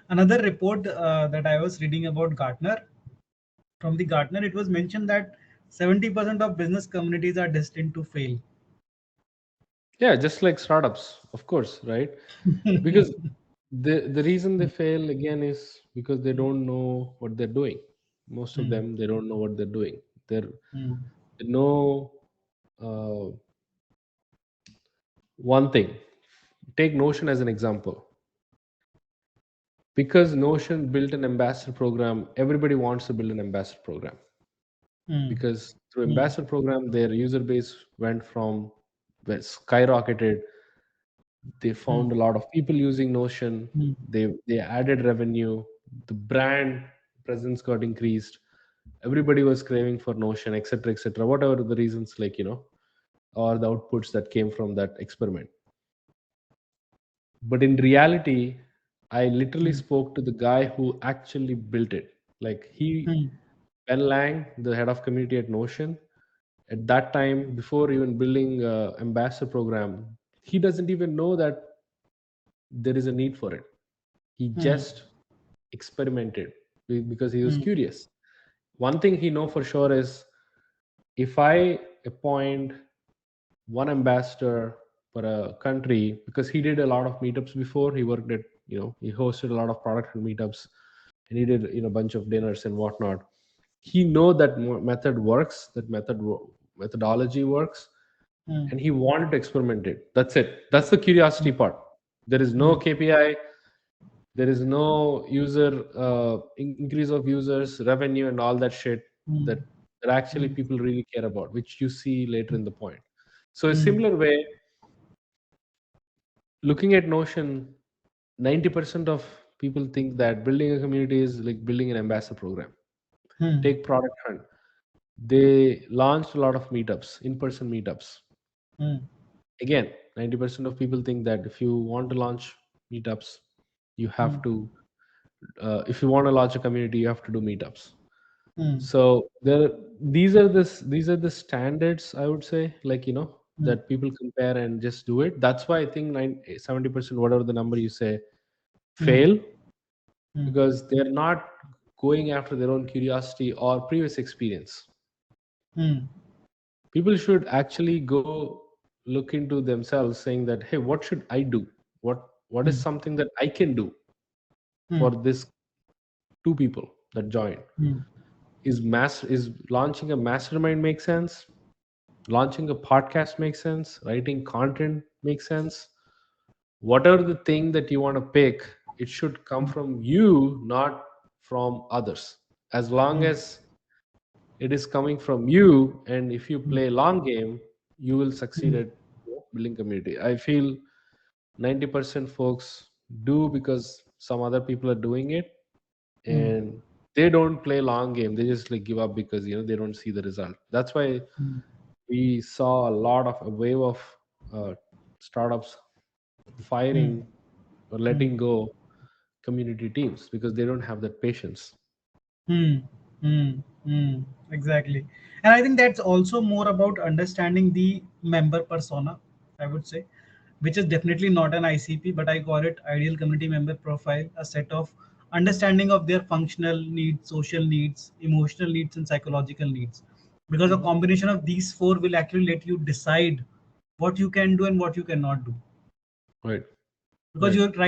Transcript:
Another report that I was reading about Gartner, from the Gartner, it was mentioned that 70% of business communities are destined to fail. Yeah, just like startups, of course, right? Because the reason they fail again is because they don't know what they're doing. Most of Hmm, them, they don't know what they're doing. hmm, They know uh, one thing. Take Notion as an example. Because Notion built an ambassador program, everybody wants to build an ambassador program. hmm, Because through hmm, ambassador program, their user base went skyrocketed. They hmm, found a lot of people using Notion. hmm, They added revenue. The brand presence got increased. Everybody was craving for Notion, etc., etc. Whatever the reasons, or the outputs that came from that experiment. But in reality, I literally hmm, spoke to the guy who actually built it. Like hmm, Ben Lang, the head of community at Notion, at that time, before even building ambassador program, he doesn't even know that there is a need for it. He hmm, just experimented because he was hmm, curious. One thing he know for sure is if I appoint one ambassador for a country, because he did a lot of meetups before, he worked at, he hosted a lot of product meetups, and he did a bunch of dinners and whatnot. He know that method works, that methodology works, hmm, and he wanted to experiment it. That's it. That's the curiosity part. There is no hmm, KPI. There is no increase of users, revenue, and all that shit hmm, that actually hmm, people really care about, which you see later in the point. So a hmm, similar way, looking at Notion, 90% of people think that building a community is like building an ambassador program. hmm, Take Product Hunt. They launched a lot of meetups, in-person meetups. hmm, Again, 90% of people think that if you want to launch meetups, you hmm, have to, if you want to launch a community, you have to do meetups. hmm, So these are the standards, I would say, hmm, that people compare and just do it. That's why I think 70%, whatever the number you say, hmm, fail, hmm, because they're not going after their own curiosity or previous experience. hmm, People should actually go look into themselves, saying that, hey, what should I do? What is hmm, something that I can do hmm, for this two people that join? hmm, Is launching a mastermind make sense? Launching a podcast makes sense, writing content makes sense. Whatever the thing that you want to pick, it should come from you, not from others. As long hmm, as it is coming from you, and if you hmm, play long game, you will succeed hmm, at building community. I feel 90% folks do because some other people are doing it, hmm, and they don't play long game. They just give up because they don't see the result. That's why hmm, we saw a wave of uh, startups hmm, firing or hmm, letting go community teams because they don't have that patience. hmm, hmm, hmm, exactly. And I think that's also more about understanding the member persona, I would say, which is definitely not an ICP, but I call it ideal community member profile, a set of understanding of their functional needs, social needs, emotional needs, and psychological needs. Because a Mhm. combination of these four will actually let you decide what you can do and what you cannot do. Right, Because right. you're